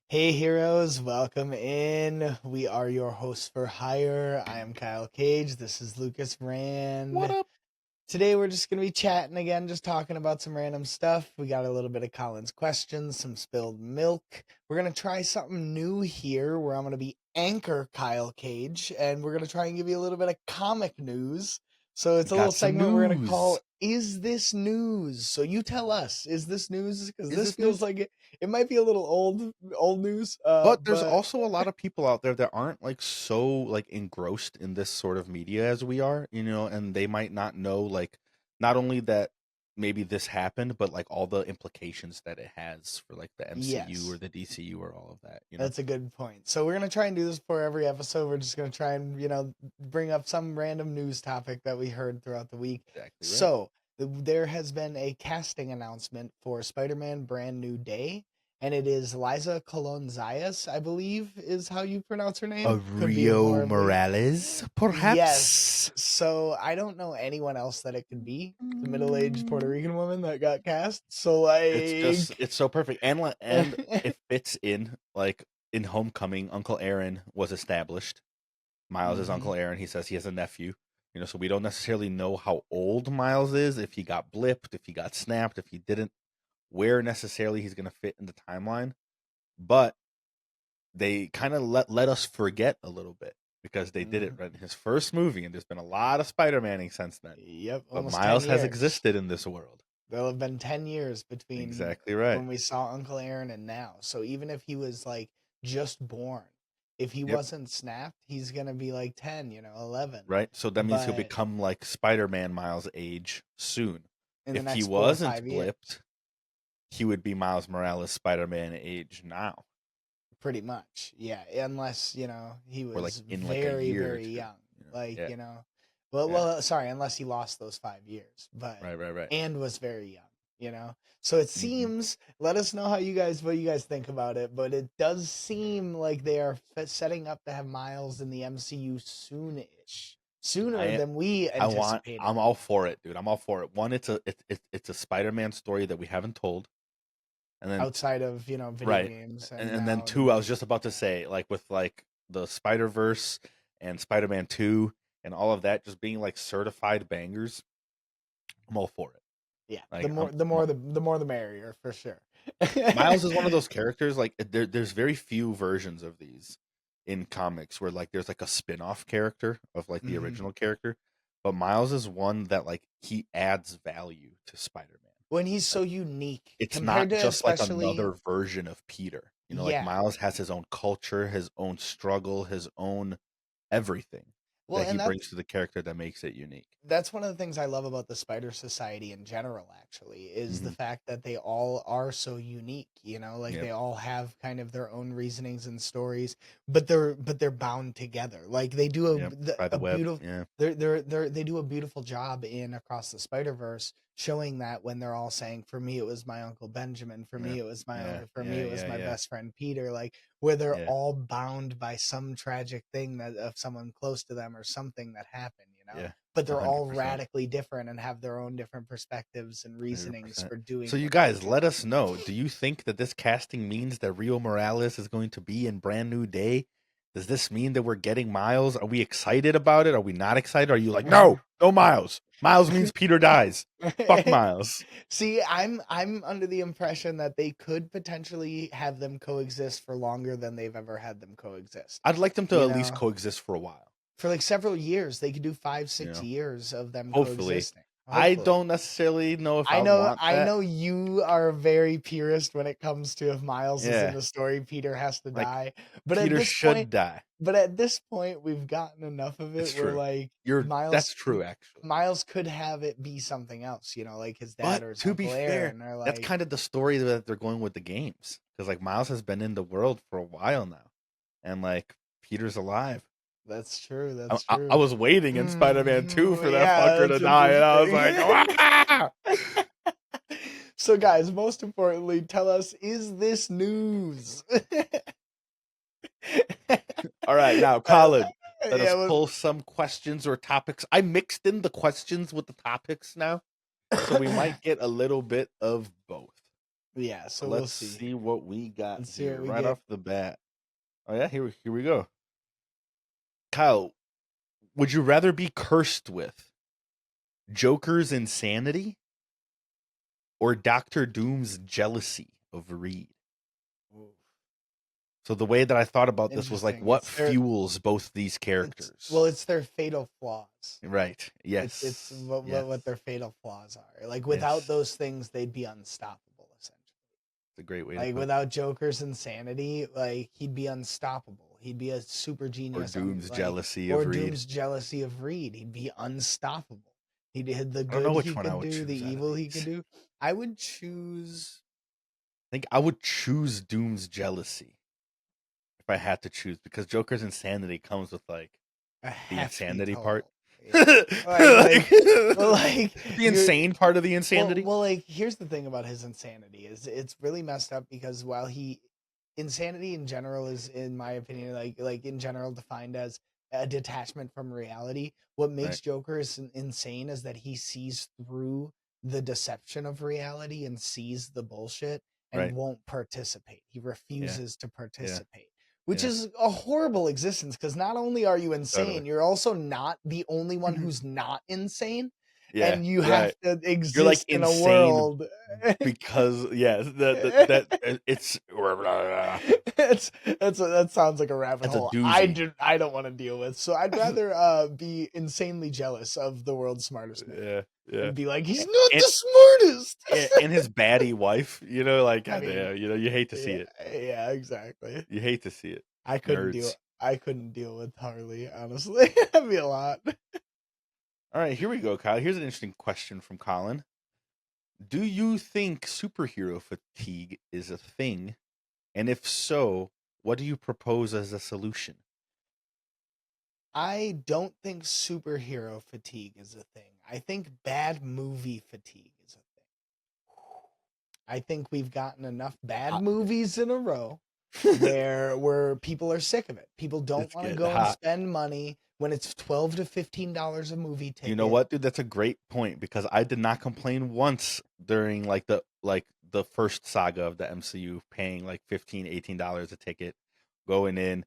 Hey heroes, welcome in. We are your hosts for hire. I am Kyle Cage. This is Lucas What Rand. up? Today we're just going to be chatting again, just talking about some random stuff. We got a little bit of Colin's questions, some spilled milk. We're going to try something new here where I'm going to be anchor Kyle Cage and we're going to try and give you a little bit of comic news. So it's We a little got some segment we're going to call news. Is This News? So you tell us, is this news? Because Is this this feels news? like it might be a little old news. But there's But also a lot of people out there that aren't so engrossed in this sort of media as we are, and they might not know not only that maybe this happened, but all the implications that it has for the MCU or yes. the DCU or all of that. That's a good point. So we're gonna try and do this for every episode. We're just gonna try and bring up some random news topic that we heard throughout the week. Exactly right. So there has been a casting announcement for Spider-Man: Brand New Day, and it is Liza Colon-Zayas, I believe, is how you pronounce her A name. Could be Rio horribly. Morales, Yes. perhaps. So I don't know anyone else that it could be. The middle-aged Puerto Rican woman that got cast. So It's so perfect, and it fits in in Homecoming. Uncle Aaron was established. Miles is Mhm. Uncle Aaron. He says he has a nephew. So we don't necessarily know how old Miles is, if he got blipped, if he got snapped, if he didn't, where necessarily he's going to fit in the timeline. But they kind of let us forget a little bit because they did it Mhm. right in his first movie, and there's been a lot of Spider-Maning since then. Yep, But almost 10 Miles has years. existed in this world. There'll have been 10 years between Exactly right. when we saw Uncle Aaron and now. So even if he was like just born, if he Yep. wasn't snapped, he's going to be like 10, 11. Right. So that means he'll But become like Spider-Man Miles' age soon. in the If he next 4 or 5 wasn't years, blipped, he would be Miles Morales Spider-Man age now, pretty much. Yeah, unless, he or like was in like a very, year or very two. young. Like, Yeah, well, yeah, sorry, unless he lost those 5 years, but right, right, right. and was very young. So it Hmm. seems. Let us know what you guys think about it. But it does seem like they are setting up to have Miles in the MCU soonish, sooner I than we anticipated. I'm all for it, dude. I'm all for it. One, it's a Spider-Man story that we haven't told, and then Outside of video right, games and and then now the two, I was just movies. about to say with the Spider-Verse and Spider-Man 2 and all of that just being certified bangers. I'm all for it. Yeah, the Like more the I'm more the more the merrier for sure. Miles is one of those characters there's very few versions of these in comics where there's a spin-off character of the Mhm. original character, but Miles is one that he adds value to Spider-Man. When he's so Like unique it's compared not to just especially. another version of Peter. Yeah. Miles has his own culture, his own struggle, his own everything Well, that he and brings to the character that makes it unique. that's one of the things I love about the Spider Society in general, actually, is the Hmm. fact that they all are so unique. Like Yep. they all have kind of their own reasonings and stories, but they're bound together. Like they do Yep. By a the web. beautiful. Yeah. They do a beautiful job in Across the Spider Verse, showing that when they're all saying, "For me, it was my uncle Benjamin. For Yeah. me, it was my Yeah. uncle. For me, Yeah. it was Yeah. my Yeah. best friend Peter." Like where they're Yeah. all bound by some tragic thing that of someone close to them or something that happened. Yeah. But A they're hundred all percent. radically different and have their own different perspectives and reasonings 100%. for doing So you what they guys, do. let us know. Do you think that this casting means that Rio Morales is going to be in Brand New Day? Does this mean that we're getting Miles? Are we excited about it? Are we not excited? Are you like, no, no Miles? Miles means Peter dies. Fuck Miles. See, I'm under the impression that they could potentially have them coexist for longer than they've ever had them coexist. I'd like them to You at least know, coexist for a while. for like several years, they could do five, You six know, years of them hopefully. coexisting. I Hopefully. don't necessarily know if I I know want I that. know you are very purist when it comes to if Miles is in Yeah, the story, Peter has to like die. But at Peter this point should die. but at this point we've gotten enough of it It's where true. like That's true, actually. Miles could have it be something else, like his dad But or his to be uncle fair, Aaron or that's like kind of the story that they're going with the games. Because Miles has been in the world for a while now, and Peter's alive. that's true, I, that's I, I true. was waiting in Spider-Man 2 for that Yeah, fucker to that's die, and I was interesting. like, "Ah!" So guys, most importantly, tell us, is this news? All right, now, Uh, Colin, let yeah, us pull some questions or topics. I mixed in the questions with the topics now, so we might get a little bit of both. Yeah, so we'll Let's see. see what we got Let's see what here we right get. off the bat. Oh yeah, here we go. Kyle, would you rather be cursed with Joker's insanity or Doctor Doom's jealousy of Reed? Ooh, So the way that I thought about this was like, interesting. what fuels both these characters? It's their fatal flaws. Right. It's Yes. Yes. what their fatal flaws are. Like without Yes. those things, they'd be unstoppable. Essentially, It's a great way to like put it. without Joker's insanity, like he'd be unstoppable. He'd be a super Or genius. Doom's Like jealousy or of Reed. Doom's jealousy of Reed. He'd be unstoppable. He did the I don't know good which he one I could would do, the choose out of evil he could these. do. I would choose. I think I would choose Doom's jealousy if I had to choose, because Joker's insanity comes with like A the hefty insanity part. toll. Yeah. Like, Like the you're insane part of the insanity. like here's the thing about his insanity is it's really messed up because while he insanity in general is in my opinion like in general defined as a detachment from reality. What Right. makes Joker insane is that he sees through the deception of reality and sees the bullshit and Right. won't participate. He Yeah. refuses to Yeah. participate, which Yeah. is a horrible existence because not only are you insane, Totally. you're also not the only one who's not insane, Yeah. and you have Right. to You're like exist in a insane world. because yeah, it's That sounds like a rabbit that's a hole doozy. I don't want to deal with. So I'd rather be insanely jealous of the world's smartest man Yeah. Yeah. and be like, he's not And the smartest. and his baddie wife, like I mean, goddamn, you hate to see yeah, it. yeah, exactly. You hate to see it. I couldn't deal. Nerds. I couldn't deal with Harley. Honestly, that'd be a lot. All right, here we go, Kyle. Here's an interesting question from Colin. Do you think superhero fatigue is a thing? And if so, what do you propose as a solution? I don't think superhero fatigue is a thing. I think bad movie fatigue is a thing. I think we've gotten enough bad Hot. movies in a row where people are sick of it. People don't It's want to getting go and hot. spend money when it's $12 to $15 a movie You know ticket. what, dude? That's a great point, because I did not complain once during the first saga of the MCU, paying like $15-$18 a ticket, going in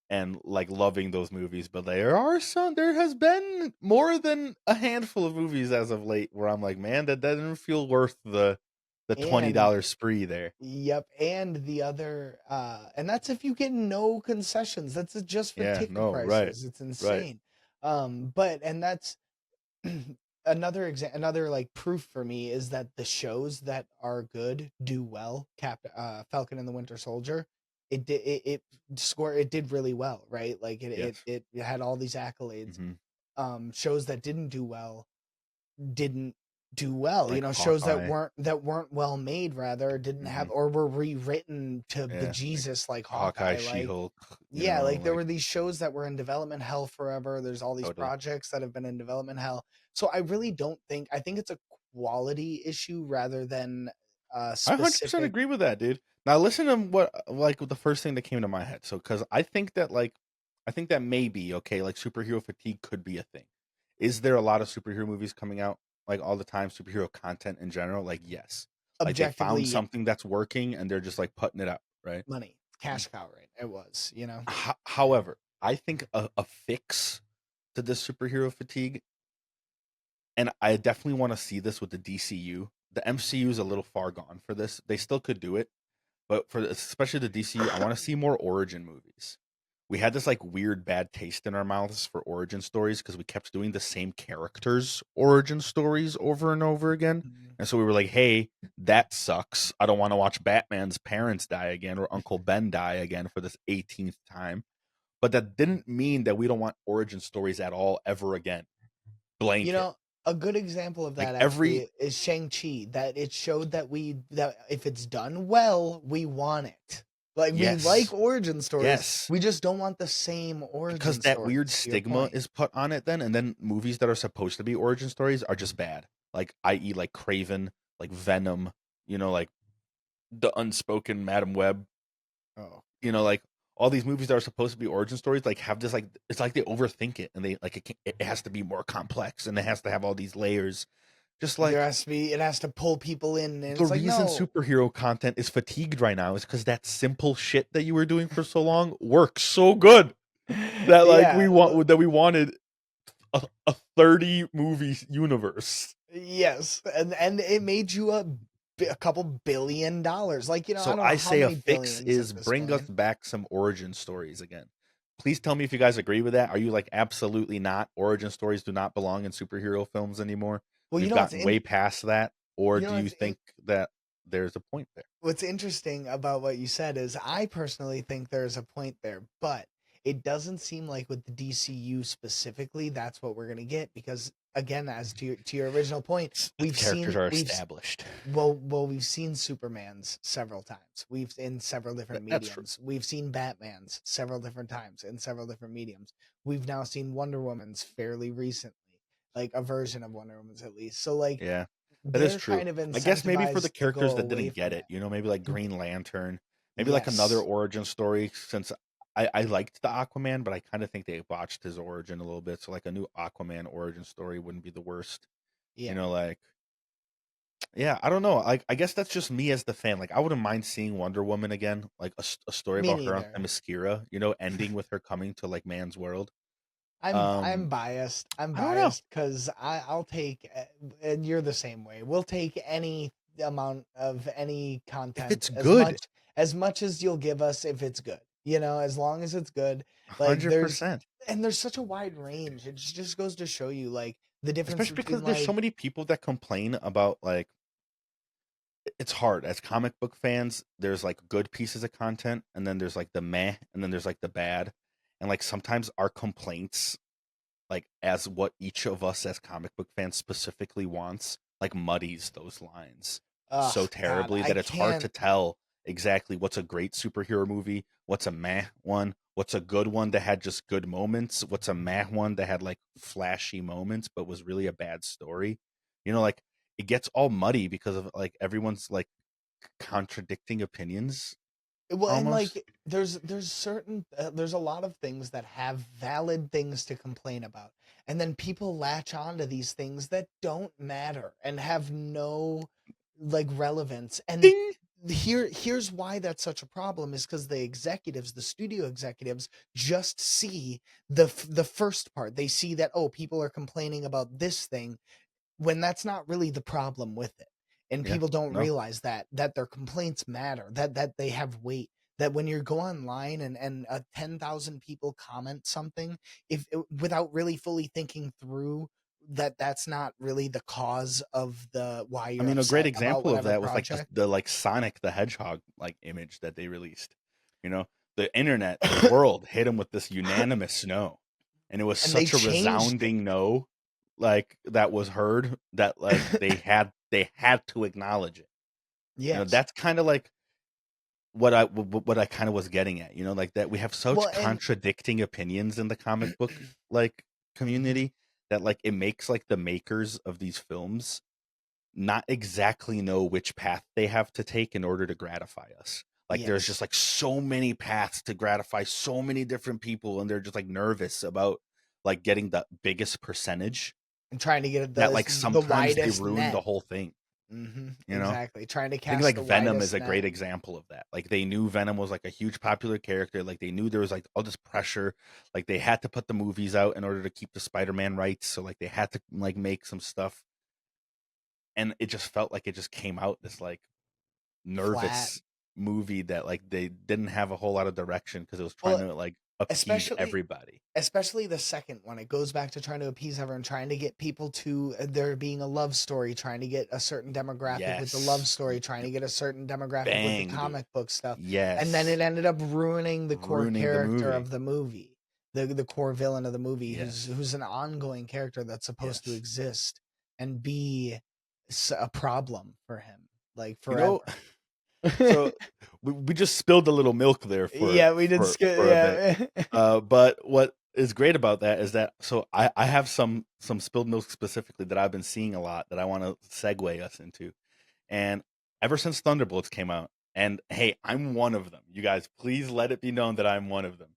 and like loving those movies. But there has been more than a handful of movies as of late where I'm like, man, that doesn't feel worth the And $20 spree there. yep, and the other and that's if you get no concessions. That's just for Yeah, ticket no, right, prices. It's right. insane. But and that's another like proof for me is that the shows that are good do well. Falcon and the Winter Soldier, it did really well, right? Like Yes. it had all these accolades. Hmm. Shows that didn't do well didn't do well. You Like know, shows Hawkeye. that weren't well made rather didn't Hmm. have or were rewritten to Yeah, like bejesus like Hawkeye, Hawkeye. Like She-Hulk. yeah, like there Like were these shows that were in development hell forever. There's all these totally. projects that have been in development hell. So I really don't think I think it's a quality issue rather than I 100% specific agree with that, dude. Now listen to what like the first thing that came to my head. So cuz I think that maybe okay, like superhero fatigue could be a thing. Is there a lot of superhero movies coming out like all the time, superhero content in general? Like yes. Like they objectively, found yeah, something that's working and they're just like putting it out, right? money, cash cow rate. It was, you know. However, I think a fix to this superhero fatigue, and I definitely want to see this with the DCU. The MCU is a little far gone for this. They still could do it, but especially the DCU, I want to see more origin movies. We had this like weird bad taste in our mouths for origin stories because we kept doing the same characters' origin stories over and over again. Mhm. And so we were like, hey, that sucks. I don't want to watch Batman's parents die again or Uncle Ben die again for this 18th time. But that didn't mean that we don't want origin stories at all ever again. You Blanket. know, a good example of Like that every actually is Shang-Chi, that it showed that if it's done well, we want it. Like we like yes, origin stories, yes. we just don't want the same Because origin that weird stories, to your stigma point. is put on it then, and then movies that are supposed to be origin stories are just bad. Like i.e. like Craven, like Venom, like the unspoken Madam Web, Oh. like all these movies that are supposed to be origin stories like have this like it's like they overthink it and they like it has to be more complex and it has to have all these layers. Just There like has to be, it has to pull people in, and the it's like, reason no. superhero content is fatigued right now is because that simple shit that you were doing for so long works so good that like Yeah, we wanted a 30 movie universe. yes, and it made you a couple $1 billion. Like, I So don't know I how say a many fix billions is at this bring us point. back some origin stories again. Please tell me if you guys agree with that. Are you like absolutely not? Origin stories do not belong in superhero films anymore. Well, We've gotten way past that, or do you what's think that there's a point there? what's interesting about what you said is I personally think there's a point there, but it doesn't seem like with the DCU specifically that's what we're gonna get because again, as to your original point, Its we've characters seen are we've established. we've seen Supermans several times. We've in several different That's true. mediums. We've seen Batman's several different times in several different mediums. We've now seen Wonder Woman's fairly recently, like a version of Wonder Woman's at least. So like Yeah, that is they're true. kind of I guess maybe for the incentivized to go characters that away didn't from get it. it, maybe like Green Lantern, maybe like another Yes. origin story. Since I liked the Aquaman, but I kind of think they botched his origin a little bit. So like a new Aquaman origin story wouldn't be the worst. Yeah. Like yeah, I don't know. Like I guess that's just me as the fan. Like I wouldn't mind seeing Wonder Woman again, like a story Me about her on neither. Themyscira, ending with her coming to like man's world. I'm Um, biased. I'm I don't know biased because I'll take, and you're the same way. We'll take any amount of any if content it's good, as much as you'll give us if it's good. As long as it's good. Like 100%. there's such a wide range. It just goes to show you like the difference Especially between because there's so like many people that complain about like it's hard as comic book fans. There's like good pieces of content, and then there's like the meh, and then there's like the bad, and like sometimes our complaints, like as what each of us as comic book fans specifically wants, like muddies those lines oh so God, terribly I that it's hard to can't. tell exactly what's a great superhero movie, what's a meh one, what's a good one that had just good moments, what's a meh one that had like flashy moments but was really a bad story. Like it gets all muddy because of like everyone's like contradicting opinions Well, and almost. like there's certain there's a lot of things that have valid things to complain about, and then people latch on to these things that don't matter and have no like relevance. And Ding. here's why that's such a problem is because the studio executives just see the first part. They see that, oh, people are complaining about this thing when that's not really the problem with it, and Yeah. people don't No. realize that their complaints matter, that they have weight, that when you go online and 10,000 people comment something, if without really fully thinking through that's not really the cause of the why I you're mean, a great upset about example of whatever that was like the, project. the like Sonic the Hedgehog like image that they released. You know, the internet, the world hit him with this unanimous no, and it was And they such a changed it. resounding no, like that was heard that like they had to acknowledge it. Yes. That's kind of like what I kind of was getting at. Like that we have Well, such and contradicting opinions in the comic book like Mhm. community that like it makes like the makers of these films not exactly know which path they have to take in order to gratify us. Like there's just Yes, like so many paths to gratify so many different people, and they're just like nervous about like getting the biggest percentage and trying to get that like the sometimes they widest ruin the net. whole thing, you know? Exactly, trying to I think cast like the Venom is widest a great net. example of that. Like they knew Venom was like a huge popular character. Like they knew there was like all this pressure. Like they had to put the movies out in order to keep the Spider-Man rights. So like they had to like make some stuff. And it just felt like it just came out this like Flat. nervous movie that like they didn't have a whole lot of direction because it was trying Well, to like appease especially everybody. especially the second one, it goes back to trying to appease everyone, trying to get people to there being a love story, trying to get a certain demographic with the love Yes. story, trying to get a certain demographic with the Bang, comic book stuff, and then yes. it ended up ruining the core Ruining the character movie. of the movie, the core villain of the movie, Yes. who's an ongoing character that's supposed to Yes. exist and be a problem for him like You know, forever. so we just spilled a little milk there for Yeah, we did for skip. for a bit. Yeah. But what is great about that is that so I have some spilled milk specifically that I've been seeing a lot that I want to segue us into. And ever since Thunderbolts came out, and hey, I'm one of them. You guys, please let it be known that I'm one of them.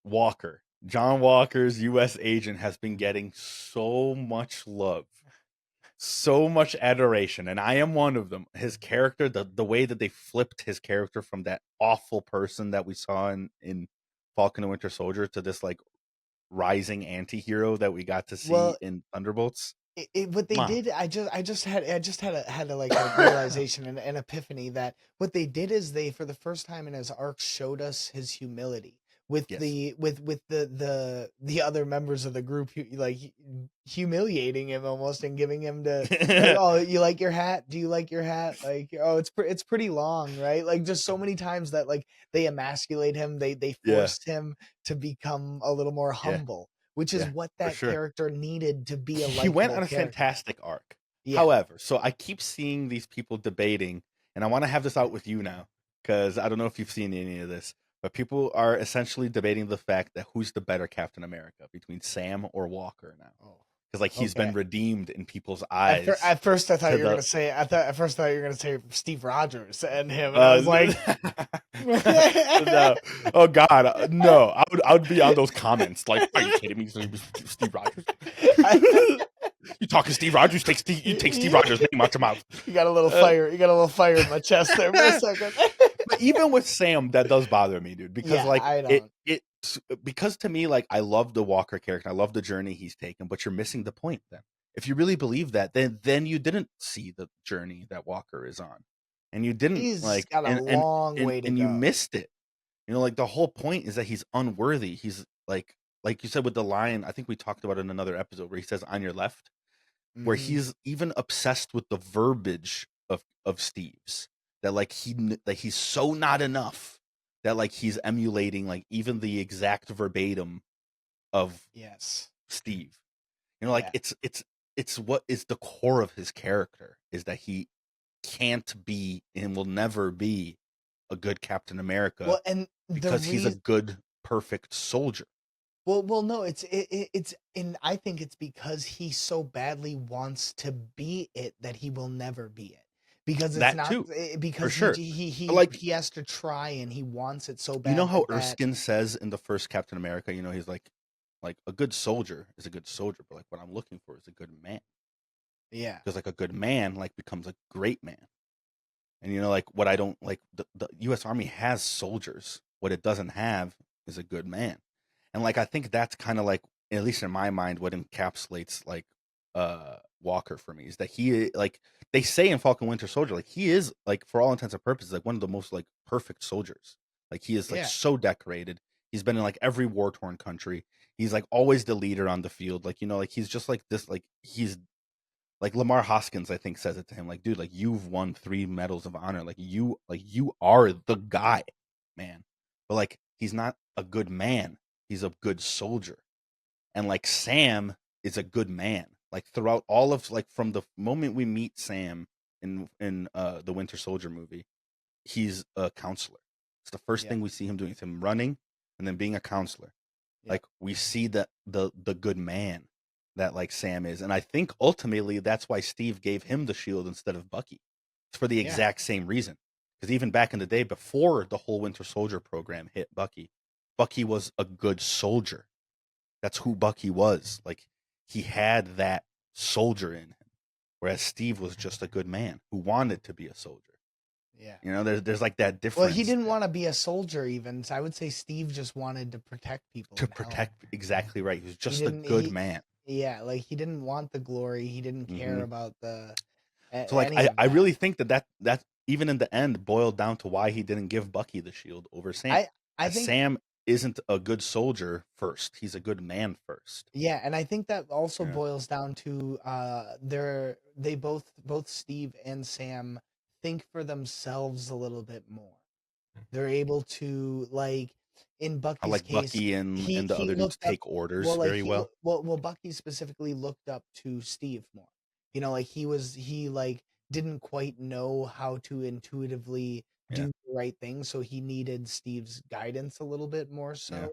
Walker, John Walker's U.S. agent has been getting so much love so much adoration, and I am one of them. His character, the way that they flipped his character from that awful person that we saw in Falcon and Winter Soldier to this like rising anti-hero that we got to see Well, in Thunderbolts. what they Mwah. did, I just had a like a realization and an epiphany that what they did is they, for the first time in his arc, showed us his humility with Yes. the other members of the group, like humiliating him almost and giving him to, like, oh, you like your hat? Do you like your hat? Like, oh, it's pretty long, right? Like, just so many times that like they emasculate him, they Yeah. forced him to become a little more Yeah. humble, which is Yeah. what For that sure. character needed to be a He went likable on a character. fantastic arc. Yeah. However, so I keep seeing these people debating, and I want to have this out with you now because I don't know if you've seen any of this, but people are essentially debating the fact that who's the better Captain America between Sam or Walker now, Oh, because like he's been okay. redeemed in people's eyes At first, I thought to you were the gonna say. At first, I thought you were gonna say Steve Rogers and him, and I was like, no. Oh God, no! I would be on those comments like, "Are you kidding me, Steve Rogers? You talking Steve Rogers? You take Steve Rogers' name out your mouth." You got a little Uh, fire. You got a little fire in my chest there for a second. but even with Sam, that does bother me, dude, because Yeah, like I don't. because to me, like I love the Walker character, I love the journey he's taken, but you're missing the point. Then, if you really believe that, then you didn't see the journey that Walker is on, and you didn't He's like, got a long way to and you go. missed it. You know, like the whole point is that he's unworthy. He's like you said with the lion. I think we talked about it in another episode where he says "on your left," where Hmm. he's even obsessed with the verbiage of Steve's, that like that he's so not enough that like he's emulating like even the exact verbatim of Yes. Steve. You know, like Yeah. it's what is the core of his character is that he can't be and will never be a good Captain America Well, and the because he's a reason. good, perfect soldier. Well, no, it's, and I think it's because he so badly wants to be it that he will never be it. Because it's That not, too, for because sure. But like, he has to try and he wants it so you know bad how that Erskine says in the first Captain America, you know, he's like a good soldier is a good soldier, but like what I'm looking for is a good man. yeah, Because like a good man like becomes a great man. And you know, like what I don't like the US Army has soldiers. What it doesn't have is a good man. And like I think that's kind of like, at least in my mind, what encapsulates like Walker for me is that he like they say in Falcon Winter Soldier, like he is like for all intents and purposes like one of the most like perfect soldiers. Like he is like yeah, so decorated. He's been in like every war torn country. He's like always the leader on the field. Like, you know, like he's just like this, like he's like Lamar Hoskins, I think, says it to him, like, dude, like you've won 3 medals of honor. Like you are the guy, man. But like he's not a good man. He's a good soldier. And like Sam is a good man. Like throughout all of like from the moment we meet Sam in the Winter Soldier movie, he's a counselor. It's the first yeah, thing we see him doing, is him running and then being a counselor. yeah, Like we see the good man that like Sam is, and I think ultimately that's why Steve gave him the shield instead of Bucky. It's for the yeah, exact same reason. Because even back in the day, before the whole Winter Soldier program hit Bucky, Bucky was a good soldier. That's who Bucky was. Like he had that soldier in him, whereas Steve was just a good man who wanted to be a soldier. yeah. You know, there's like that Well, he difference didn't there. want to be a soldier even. So I would say Steve just wanted to protect people To and help. protect, exactly right. He was He just a didn't. good man. Yeah, like he didn't want the glory. He didn't care Hmm. about the So like any of I that. really think that even in the end boiled down to why he didn't give Bucky the shield over Sam. I I That think Sam isn't a good soldier first. He's a good man first. Yeah, and I think that also Yeah. boils down to they both Steve and Sam think for themselves a little bit more. They're able to, like, in I Bucky's like case, Bucky and the he other dudes looked up, take orders well, like very well. Bucky specifically looked up to Steve more. You know, like he like didn't quite know how to intuitively Yeah. do the right thing, so he needed Steve's guidance a little bit more Yeah. so.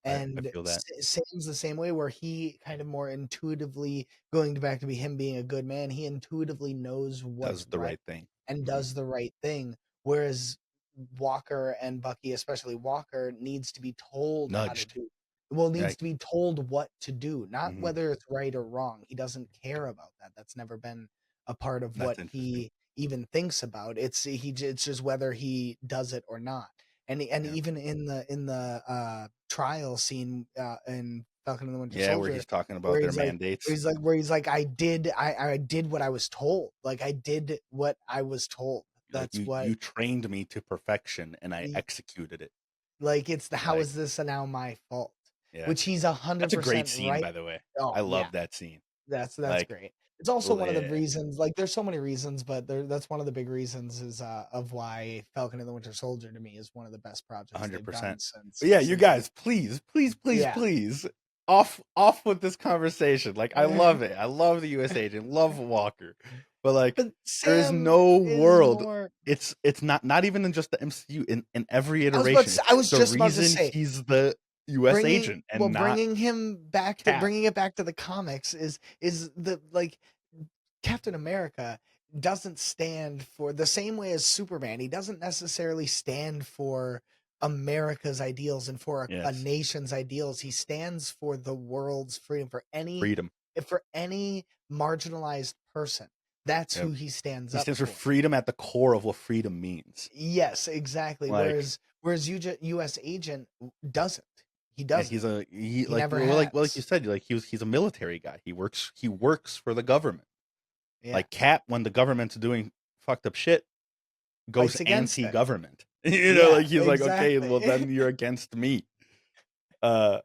I And feel that. Sam's the same way, where he kind of more intuitively, going back to be him being a good man, he intuitively knows Does what's the right right thing. and Hmm. does the right thing. Whereas Walker and Bucky, especially Walker, needs to be told how to Nudged. do. needs Like, to be told what to do, not mhm. whether it's right or wrong. He doesn't care about that. That's never been a part of That's what interesting. he even thinks about. It's just whether he does it or not. And Yeah. even in the trial scene in Falcon and the Winter Yeah, where Soldier, he's talking where about their he's like mandates. I did what I was told. Like I did what I was told. Like, That's what you trained me to perfection and I executed it. like it's the how Like, is this now my fault? yeah. Which he's a hundred That's a great percent scene, right. by the way. Oh I yeah, love that scene. that's Like, great. It's also well, one of the yeah, reasons. Like, there's so many reasons, but that's one of the big reasons is of why Falcon and the Winter Soldier to me is one of the best projects they've done 100%. But yeah, you since like guys, please, please, please, yeah. please, off with this conversation. Like, I love it. I love the U.S. agent. Love Walker. But like, But there is Sam no is world. more. It's not even in just the MCU. In every I was about to iteration, say, it's I was the just about to reason say he's the U.S. agent and not bringing him back to Cap. bringing it back to the comics is the like Captain America doesn't stand for the same way as Superman. He doesn't necessarily stand for America's ideals and for a Yes, nation's ideals. He stands for the world's freedom freedom. for any marginalized person. That's Yep. who he stands He up stands for for. freedom at the core of what freedom means. Yes, exactly. Like, Whereas US agent doesn't. He yeah, doesn't. he He like never like you has. said, like he's a military guy. He works for the government. Yeah. Like Cap, when the government's doing fucked up shit, goes Fights against it. anti-government. Yeah, Like he's like, okay, well exactly. then you're against me. Uh,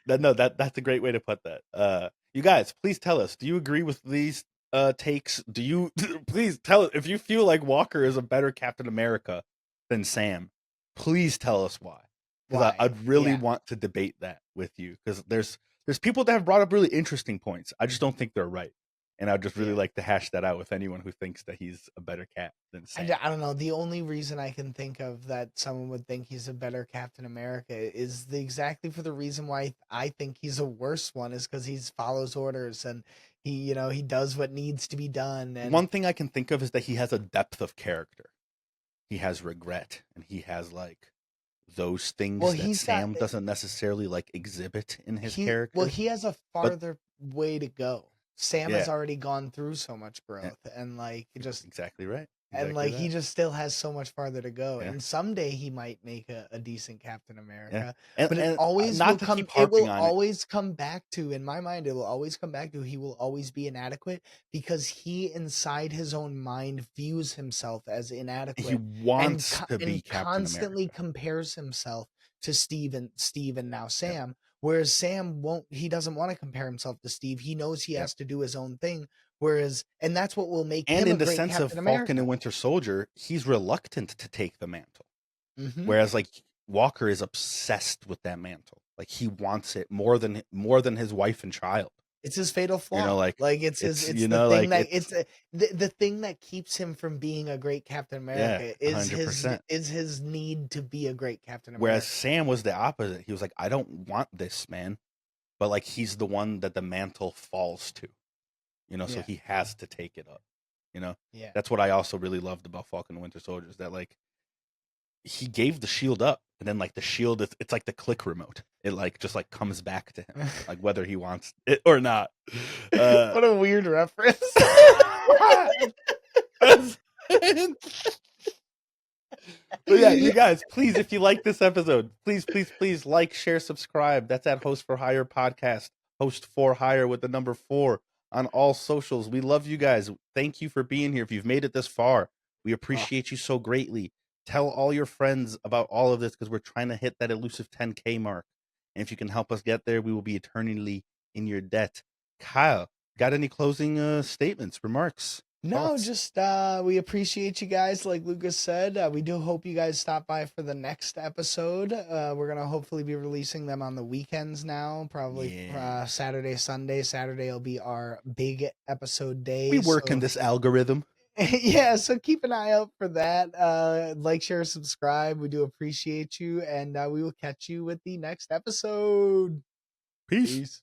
that's a great way to put that. You guys, please tell us. Do you agree with these takes? Do you please tell us if you feel like Walker is a better Captain America than Sam? Please tell us why. Because Why? I'd really Yeah. want to debate that with you. Because there's people that have brought up really interesting points. I just don't think they're right. And I'd just really Yeah. like to hash that out with anyone who thinks that he's a better Cap than Sam. I don't know. The only reason I can think of that someone would think he's a better Captain America is exactly for the reason why I think he's a worse one is because he follows orders and he does what needs to be done. And One thing I can think of is that he has a depth of character. He has regret and he has like those well, things that he's got Sam doesn't necessarily like exhibit in his character. he has a But farther way to go. Sam has yeah, already gone through so much yeah, growth and like just exactly right. and Exactly like he that. just still has so much farther to go Yeah, and someday he might make a decent Captain yeah. America, And but not to keep it harping will on it. always come back to, in my mind, it will always come back to he will always be inadequate because he inside his own mind views himself as He inadequate wants to be and Captain constantly America. compares himself to Steve and now Yep. Sam, whereas Sam won't, he doesn't want to compare himself to Steve. He knows he Yep. has to do his own thing. Whereas, and that's what will make And him a in the great sense of Captain Falcon America. and Winter Soldier, he's reluctant to take the mantle. Hmm. Whereas like Walker is obsessed with that mantle. Like he wants it more than his wife and child. It's his fatal You know, flaw. like Like it's it's the thing like that it's the thing that keeps him from being a great Captain yeah, America 100%. is his need to be a great Captain Whereas America. Sam was the opposite. He was like, I don't want this, man. But like he's the one that the mantle falls to, so Yeah. he has to take it up. You know? Yeah. That's what I also really loved about Falcon and Winter Soldier is that like he gave the shield up and then like the shield it's like the click remote. It like just like comes back to him, like whether he wants it or not. Uh What a weird reference. But yeah, you guys, please, if you like this episode, please, please, please like, share, subscribe. That's at Host for Hire podcast. Host for Hire with the number 4 on all socials. We love you guys. Thank you for being here. If you've made it this far, we Oh, appreciate you so greatly. Tell all your friends about all of this because we're trying to hit that elusive 10K mark. And if you can help us get there, we will be eternally in your debt. Kyle, got any closing statements, remarks, no, thoughts? just we appreciate you guys. Like Lucas said, we do hope you guys stop by for the next episode. We're gonna hopefully be releasing them on the weekends now, probably Yeah. Saturday, Sunday. Saturday will be our big episode We day. work in So this algorithm. yeah, so keep an eye out for that. Like, share, subscribe. We do appreciate you, and we will catch you with the next episode. Peace. Peace.